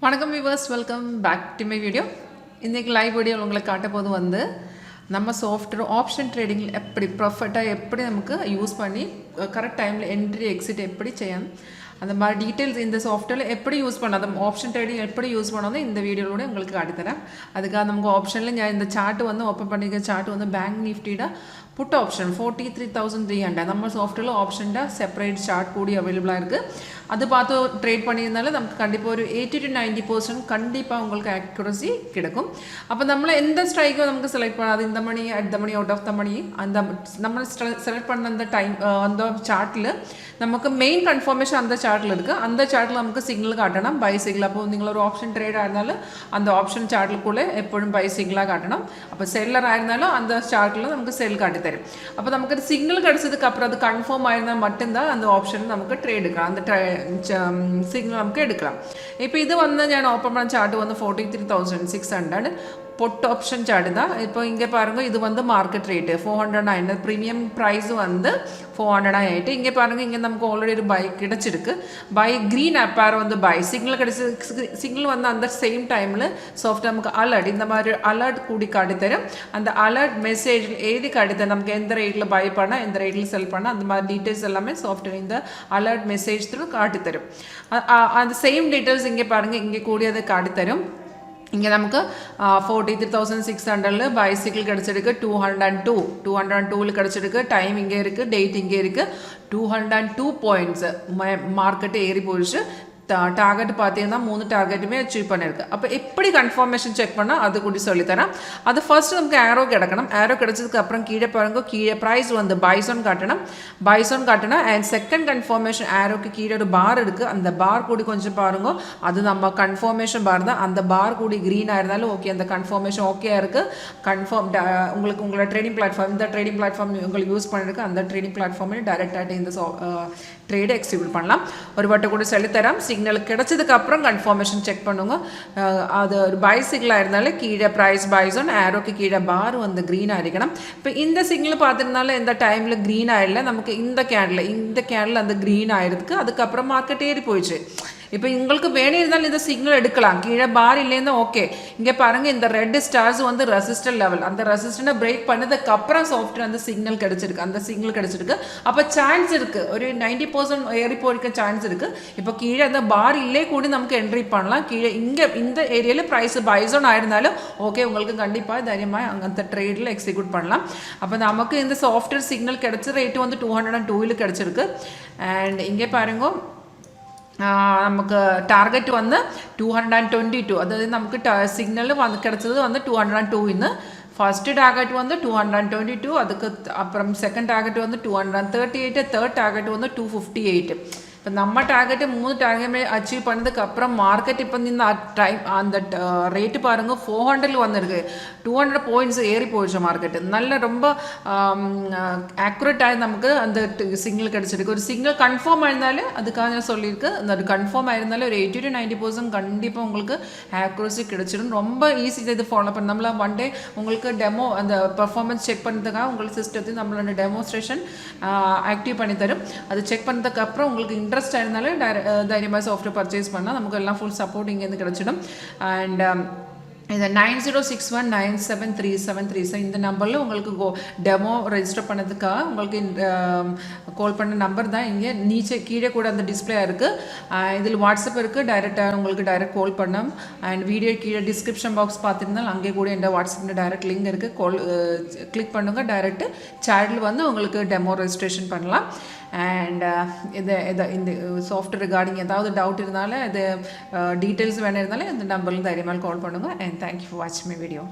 வணக்கம் viewers, welcome back to my video. இன்றைக்கி live video உங்களுக்கு காட்ட போது வந்து நம்ம சாஃப்ட்வேர் ஆப்ஷன் ட்ரேடிங்கில் எப்படி ப்ராஃபிட்டாக எப்படி நமக்கு யூஸ் பண்ணி கரெக்ட் டைமில் என்ட்ரி எக்ஸிட் எப்படி செய்யணும் அந்த மாதிரி டீட்டெயில்ஸ் இந்த சாஃப்ட்வேரில் எப்படி யூஸ் பண்ணாத ஆப்ஷன் ட்ரேடிங் எப்படி யூஸ் பண்ணாலும் இந்த வீடியோவோட உங்களுக்கு காட்டித்தரேன். அதுக்காக நமக்கு ஆப்ஷனில் நான் இந்த சார்ட் வந்து ஓப்பன் பண்ணிக்க சார்ட் வந்து பேங்க் நிஃப்டியோட புட் ஆப்ஷன் 43,300 நம்ம சாஃப்ட்வேரில் ஆப்ஷன்ட செப்பரேட் சார்ட் கூடி அவைலபிளாக இருக்குது. அது பார்த்து ட்ரேட் பண்ணியிருந்தாலும் நமக்கு கண்டிப்பாக ஒரு 80 to 90% கண்டிப்பாக உங்களுக்கு ஆக்யூரசி கிடைக்கும். அப்போ நம்மளை எந்த ஸ்ட்ரைக்கும் நமக்கு செலக்ட் பண்ணாது, இந்த money at the money out of the money அந்த நம்ம செலக்ட் பண்ண அந்த டைம் அந்த சார்ட்டில் நமக்கு மெயின் கன்ஃபர்மேஷன் அந்த சார்ட்டில் இருக்குது. அந்த சார்ட்டில் நமக்கு சிக்னல் காட்டணும் பை சிக்னல். அப்போ நீங்கள் ஒரு ஆப்ஷன் ட்ரேடாக இருந்தாலும் அந்த ஆப்ஷன் சார்ட்டிலுக்குள்ளே எப்பொழுதும் பை சிக்னலாக காட்டணும். அப்போ செல்லராக இருந்தாலும் அந்த சார்ட்டில் நமக்கு செல் காட்டி தரும். அப்போ நமக்கு சிக்னல் கிடச்சதுக்கு அப்புறம் அது கன்ஃபார்ம் ஆயிருந்தால் மட்டும்தான் அந்த ஆப்ஷன் நமக்கு ட்ரேட் எடுக்கலாம், அந்த சிக்னல் நமக்கு எடுக்கலாம். இப்போ இது வந்து நான் ஓப்பன் பண்ண சார்ட் வந்து 43,600 பொட் ஆப்ஷன் சார்ட் தான். இப்போ இங்கே பாருங்கள், இது வந்து மார்க்கெட் ரேட்டு 409, ப்ரீமியம் ப்ரைஸ் வந்து 408. இங்கே பாருங்கள், இங்கே நமக்கு ஆல்ரெடி ஒரு பை கிடச்சிருக்கு. பை க்ரீன் அப்பேர் வந்து பை சிக்னல் கிடச்சி சிக்னல் வந்து அந்த சேம் டைமில் சாஃப்ட் நமக்கு அலர்ட் இந்த மாதிரி அலர்ட் கூடி காட்டித்தரும். அந்த அலர்ட் மெசேஜில் எழுதி காட்டித்தரும் நமக்கு எந்த ரேட்டில் பை பண்ணால் எந்த ரேட்டில் செல் பண்ணால் அந்த மாதிரி டீட்டெயில்ஸ் எல்லாமே சாஃப்ட்வேர் இந்த அலர்ட் மெசேஜ் த்ரூ காட்டித்தரும். அந்த சேம் டீட்டெயில்ஸ் இங்கே பாருங்கள், இங்கே கூடியதை காட்டித்தரும். இங்கே நமக்கு 43,600 பைசிக்கிள் கிடச்சிருக்கு. 202 கிடச்சிருக்கு. டைம் இங்கே இருக்குது, டேட் இங்கே இருக்குது. 202 பாயிண்ட்ஸ் மார்க்கெட்டு ஏறி போயிடுச்சு. டார்கெட் பார்த்தீங்கன்னா 3 டார்கெட்டுமே அச்சீவ் பண்ணியிருக்கு. அப்போ எப்படி கன்ஃபர்மேஷன் செக் பண்ணால் அது கூட சொல்லித்தரேன். அது ஃபர்ஸ்ட் நமக்கு ஏரோ கிடக்கணும். ஏரோ கிடச்சதுக்கு அப்புறம் கீழே பாருங்க, கீழே ப்ரைஸ் வந்து பைசோன் காட்டணும். அண்ட் செகண்ட் கன்ஃபர்மேஷன் ஏரோக்கு கீழே ஒரு பார் இருக்குது. அந்த பார் கூடி கொஞ்சம் பாருங்க, அது நம்ம கன்ஃபர்மேஷன் பார் தான். அந்த பார் கூடி க்ரீனாக இருந்தாலும் ஓகே, அந்த கன்ஃபர்மேஷன் ஓகே இருக்குது. கன்ஃபார்ம் உங்களுக்கு உங்களோட ட்ரேடிங் பிளாட்ஃபார்ம் இந்த ட்ரேடிங் பிளாட்ஃபார்ம் உங்களுக்கு யூஸ் பண்ணிருக்கு, அந்த ட்ரேடிங் பிளாட்ஃபார்மில் டைரெக்டாக இந்த ட்ரேடை எக்ஸிக்யூட் பண்ணலாம். ஒரு வட்டை கூட சொல்லித்தரேன். சிக்னல் கிடைச்சதுக்கு அப்புறம் கன்ஃபர்மேஷன் செக் பண்ணுங்க. அது ஒரு பை சிக்னலாக இருந்தாலும் கீழே ப்ரைஸ் பைசோன் ஏரோக்கு கீழே பார் வந்து க்ரீனாக இருக்கணும். இப்போ இந்த சிக்னல் பார்த்துருந்தாலும் இந்த டைமில் க்ரீன் ஆயிடல, நமக்கு இந்த கேண்டில் அந்த க்ரீன் ஆயிருக்கு. அதுக்கப்புறம் மார்க்கெட் ஏறி போயிடுச்சு. இப்போ உங்களுக்கு வேணும் இருந்தாலும் இந்த சிக்னல் எடுக்கலாம். கீழே பார் இல்லைன்னா ஓகே. இங்கே பாருங்கள், இந்த ரெட் ஸ்டார்ஸ் வந்து ரெசிஸ்டன்ட் லெவல், அந்த ரெசிஸ்டன்ட்டை பிரேக் பண்ணதுக்கப்புறம் சாஃப்ட்வேர் அந்த சிக்னல் கிடச்சிருக்கு. அப்போ சான்ஸ் இருக்குது, ஒரு 90% ஏறி போயிருக்க சான்ஸ் இருக்குது. இப்போ கீழே அந்த பார் இல்லே கூட நமக்கு என்ட்ரி பண்ணலாம். கீழே இங்கே இந்த ஏரியாவில் ப்ரைஸ் பைசோன் ஆயிருந்தாலும் ஓகே, உங்களுக்கு கண்டிப்பாக தைரியமாக அந்த ட்ரேடில் எக்ஸிக்யூட் பண்ணலாம். அப்போ நமக்கு இந்த சாஃப்ட்வேர் சிக்னல் கிடச்ச ரேட்டு வந்து 202 கிடச்சிருக்கு. அண்ட் இங்கே பாருங்க, நமக்கு டார்கெட் வந்து 222, அதாவது நமக்கு சிக்னல் வந்து கிடச்சது வந்து 202. ஃபஸ்ட்டு டார்கெட் வந்து 222, அதுக்கு அப்புறம் செகண்ட் டார்கெட் வந்து 238, தேர்ட் டார்கெட் வந்து 258. இப்போ நம்ம டார்கெட்டு 3 டார்கெட்டுமே அச்சீவ் பண்ணதுக்கப்புறம் மார்க்கெட் இப்போ இந்த டைம் அந்த ரேட்டு பாருங்கள் 400 வந்திருக்கு. 200 பாயிண்ட்ஸ் ஏறி போயிடுச்சு மார்க்கெட்டு. நல்ல ரொம்ப ஆக்யூரேட்டாக நமக்கு அந்த சிக்னல் கிடச்சிருக்கு. ஒரு சிக்னல் கன்ஃபார்ம் ஆயிருந்தாலே அதுக்காக நான் சொல்லியிருக்கு, அந்த கன்ஃபார்ம் ஆயிருந்தாலே ஒரு 80 to 90% கண்டிப்பாக உங்களுக்கு ஆக்யூரசி கிடச்சிடும். ரொம்ப ஈஸி இது ஃபாலோ பண்ண. நம்மள ஒன் டே உங்களுக்கு டெமோ அந்த பர்ஃபார்மன்ஸ் செக் பண்ணுறதுக்காக உங்களுக்கு சிஸ்டத்தையும் நம்மளோட டெமோஸ்ட்ரேஷன் ஆக்டிவ் பண்ணி தரும். அது செக் பண்ணதுக்கப்புறம் உங்களுக்கு இன்ட்ரெஸ்ட் ஆயிருந்தாலும் தைரியமாக சாஃப்ட்வேர் பர்ச்சேஸ் பண்ணால் நமக்கு எல்லாம் ஃபுல் சப்போர்ட் இங்கேருந்து கிடச்சிடும். அண்ட் இந்த 9061973737 இந்த நம்பரில் உங்களுக்கு டெமோ ரெஜிஸ்டர் பண்ணதுக்காக உங்களுக்கு கால் பண்ண நம்பர் தான் இங்கே கீழே கூட அந்த டிஸ்பிளே இருக்குது. இதில் வாட்ஸ்அப் இருக்குது, டைரெக்டாக உங்களுக்கு டைரெக்ட் கால் பண்ணலாம். அண்ட் வீடியோ கீழே டிஸ்கிரிப்ஷன் பாக்ஸ் பார்த்துருந்தாலும் அங்கே கூட எந்த வாட்ஸ்அப்பில் டைரெக்ட் லிங்க் இருக்குது. கால் கிளிக் பண்ணுங்கள், டைரெக்டு சேட்டில் வந்து உங்களுக்கு டெமோ ரெஜிஸ்ட்ரேஷன் பண்ணலாம். அண்ட் இந்த சாஃப்ட்வேர் ரிகார்டிங் ஏதாவது டவுட் இருந்தாலும் இது டீட்டெயில்ஸ் வேணும் இருந்தாலும் இந்த நம்பரில் தைரியமாக கால் பண்ணுங்கள். அண்ட் தேங்க்யூ ஃபார் வாட்சிங் மை வீடியோ.